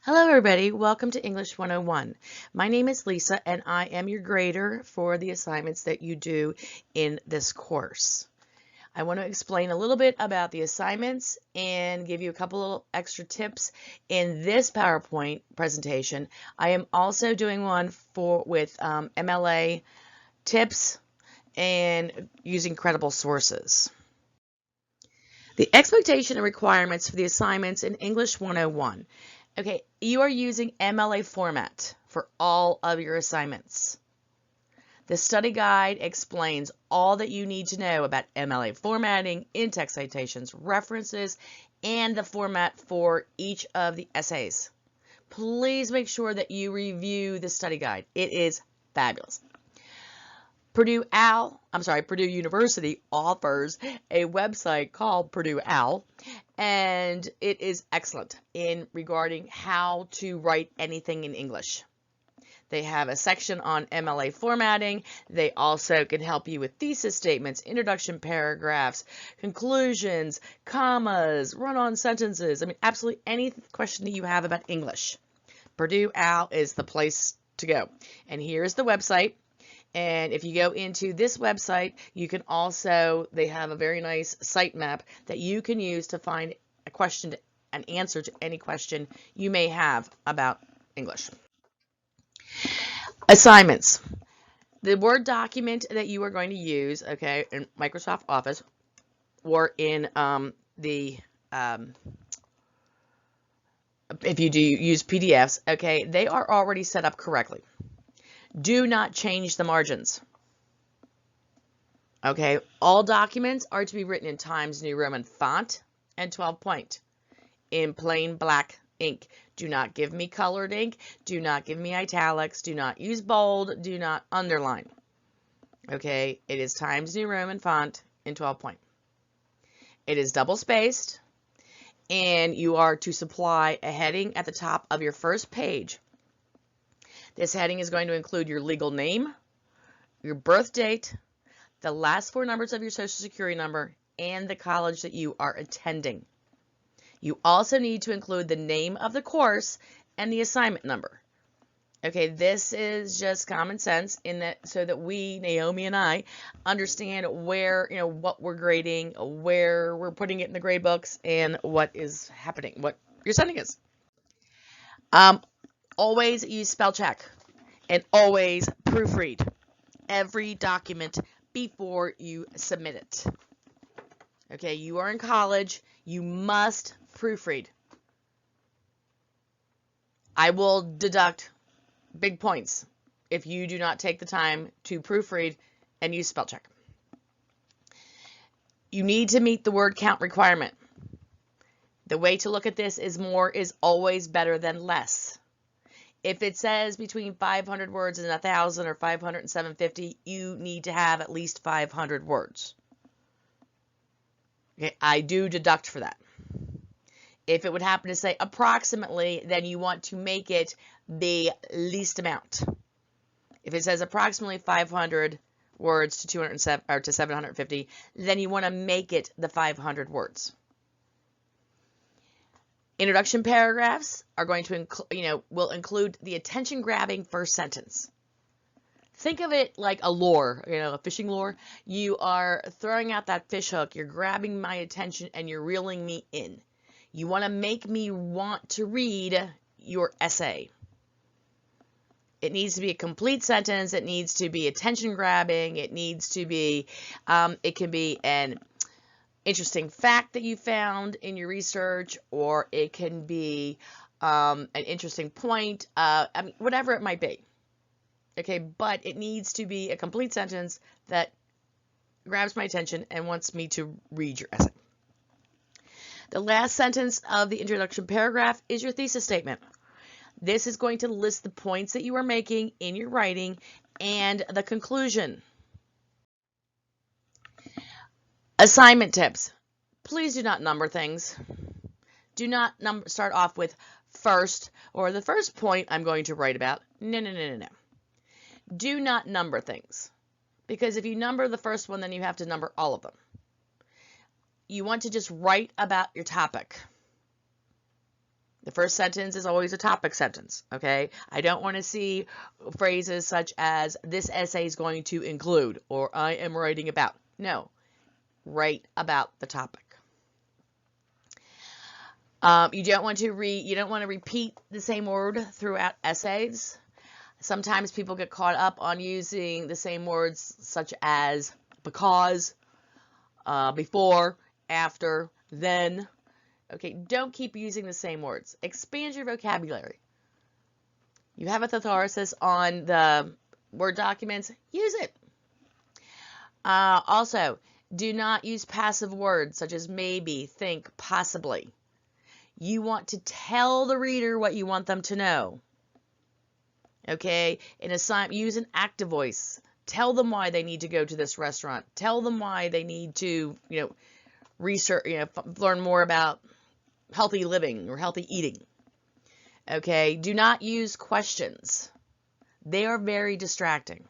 Hello everybody, welcome to English 101. My name is Lisa and I am your grader for the assignments that you do in this course. I want to explain a little bit about the assignments and give you a couple of extra tips in this PowerPoint presentation. I am also doing one with MLA tips and using credible sources. The expectation and requirements for the assignments in English 101. Okay, you are using MLA format for all of your assignments. The study guide explains all that you need to know about MLA formatting, in-text citations, references, and the format for each of the essays. Please make sure that you review the study guide. It is fabulous. Purdue University offers a website called Purdue Owl, and it is excellent in regarding how to write anything in English. They have a section on MLA formatting. They also can help you with thesis statements, introduction paragraphs, conclusions, commas, run-on sentences. I mean, absolutely any question that you have about English. Purdue Owl is the place to go. And here's the website. And if you go into this website, you can also, they have a very nice site map that you can use to find a question, an answer to any question you may have about English. Assignments. The Word document that you are going to use, okay, in Microsoft Office or in if you do use PDFs, okay, they are already set up correctly. Do not change the margins. Okay, all documents are to be written in Times New Roman font and 12 point in plain black ink. Do not give me colored ink. Do not give me italics. Do not use bold. Do not underline. Okay, it is Times New Roman font in 12 point. It is double spaced, and you are to supply a heading at the top of your first page. This heading is going to include your legal name, your birth date, the last four numbers of your social security number, and the college that you are attending. You also need to include the name of the course and the assignment number. Okay, this is just common sense in that so that we, Naomi and I, understand where, what we're grading, where we're putting it in the grade books, and what is happening, what you're sending us. Always use spell check and always proofread every document before you submit it. Okay, you are in college, you must proofread. I will deduct big points if you do not take the time to proofread and use spell check. You need to meet the word count requirement. The way to look at this is more is always better than less. If it says between 500 words and 1,000 or 500 and 750, you need to have at least 500 words. Okay, I do deduct for that. If it would happen to say approximately, then you want to make it the least amount. If it says approximately 500 words to 207 or to 750, then you want to make it the 500 words. Introduction paragraphs are going to will include the attention-grabbing first sentence. Think of it like a lure, a fishing lure. You are throwing out that fish hook, you're grabbing my attention, and you're reeling me in. You want to make me want to read your essay. It needs to be a complete sentence. It needs to be attention-grabbing. It needs to be, it can be an interesting fact that you found in your research, or it can be an interesting point, whatever it might be. Okay, but it needs to be a complete sentence that grabs my attention and wants me to read your essay. The last sentence of the introduction paragraph is your thesis statement. This is going to list the points that you are making in your writing and the conclusion. Assignment tips. Please do not number things. Do not start off with first or the first point I'm going to write about. No. Do not number things, because if you number the first one, then you have to number all of them. You want to just write about your topic. The first sentence is always a topic sentence, okay? I don't want to see phrases such as, this essay is going to include, or I am writing about. No, write about the topic. You don't want to repeat the same word throughout essays. Sometimes people get caught up on using the same words such as because, before, after, then. Okay, don't keep using the same words. Expand your vocabulary. You have a thesaurus on the Word documents, use it. Also, do not use passive words such as maybe, think, possibly. You want to tell the reader what you want them to know. Okay, use an active voice. Tell them why they need to go to this restaurant. Tell them why they need to, research, learn more about healthy living or healthy eating. Okay, do not use questions. They are very distracting.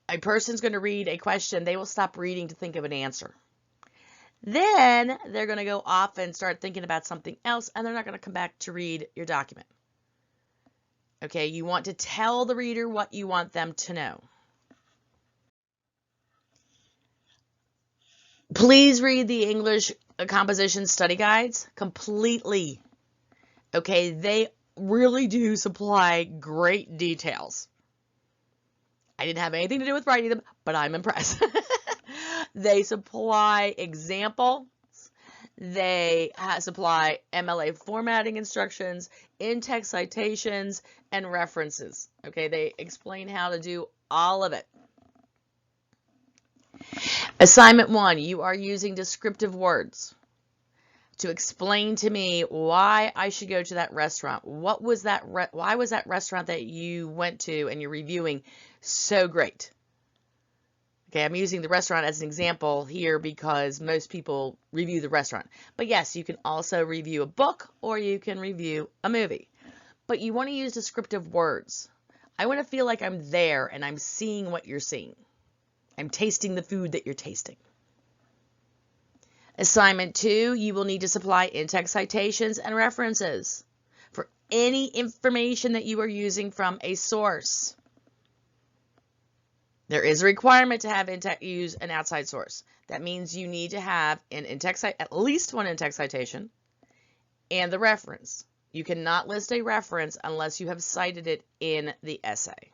A person's going to read a question, they will stop reading to think of an answer. Then they're going to go off and start thinking about something else, and they're not going to come back to read your document. Okay, you want to tell the reader what you want them to know. Please read the English composition study guides completely. Okay, they really do supply great details. I didn't have anything to do with writing them, but I'm impressed. They supply examples. They supply MLA formatting instructions, in-text citations, and references. Okay, they explain how to do all of it. Assignment 1, you are using descriptive words to explain to me why I should go to that restaurant. Why was that restaurant that you went to and you're reviewing so great? Okay, I'm using the restaurant as an example here because most people review the restaurant. But yes, you can also review a book or you can review a movie. But you want to use descriptive words. I want to feel like I'm there and I'm seeing what you're seeing. I'm tasting the food that you're tasting. Assignment 2, you will need to supply in-text citations and references for any information that you are using from a source. There is a requirement to use an outside source. That means you need to have at least one in-text citation and the reference. You cannot list a reference unless you have cited it in the essay.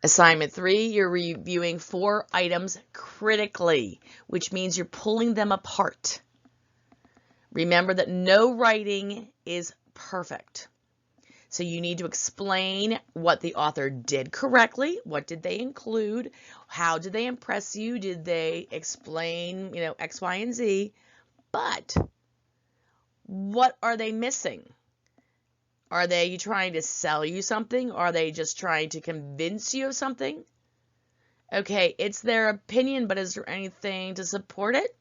Assignment 3, you're reviewing 4 items critically, which means you're pulling them apart. Remember that no writing is perfect. So you need to explain what the author did correctly. What did they include? How did they impress you? Did they explain, X, Y, and Z? But what are they missing? Are they trying to sell you something? Are they just trying to convince you of something? Okay, it's their opinion, but is there anything to support it?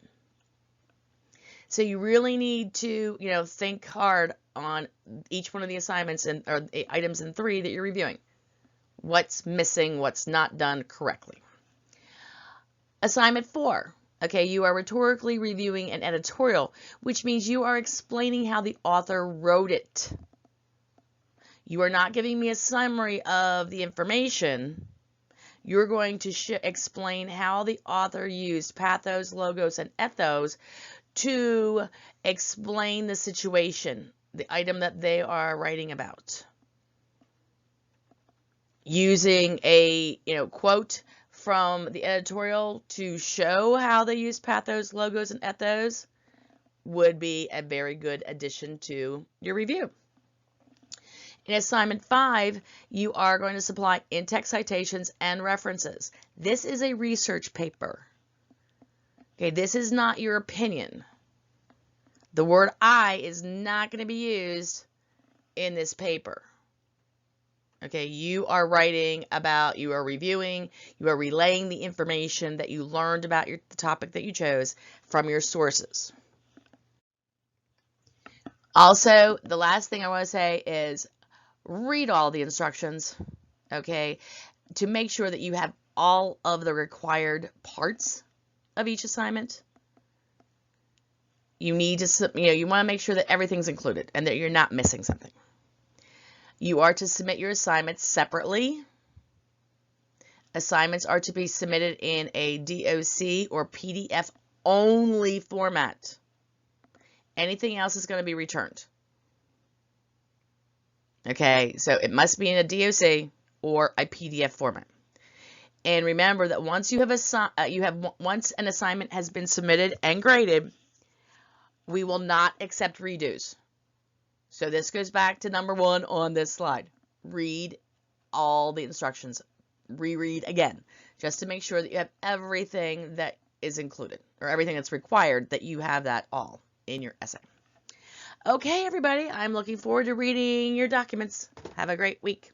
So you really need to, think hard on each one of the assignments or the items in 3 that you're reviewing. What's missing, what's not done correctly. Assignment 4. Okay, you are rhetorically reviewing an editorial, which means you are explaining how the author wrote it. You are not giving me a summary of the information. You're going to explain how the author used pathos, logos, and ethos to explain the situation, the item that they are writing about. Using a quote from the editorial to show how they use pathos, logos, and ethos would be a very good addition to your review. In assignment 5, you are going to supply in-text citations and references. This is a research paper. Okay, this is not your opinion. The word I is not going to be used in this paper. Okay, you are reviewing, you are relaying the information that you learned about the topic that you chose from your sources. Also, the last thing I want to say is read all the instructions, okay, to make sure that you have all of the required parts of each assignment. you need to, you want to make sure that everything's included and that you're not missing something. You are to submit your assignments separately. Assignments are to be submitted in a DOC or PDF only format. Anything else is going to be returned. Okay, so it must be in a DOC or a PDF format. And remember that once once an assignment has been submitted and graded, we will not accept redos. So this goes back to number 1 on this slide. Read all the instructions. Reread again, just to make sure that you have everything that is included, or everything that's required, that you have that all in your essay. Okay, everybody, I'm looking forward to reading your documents. Have a great week.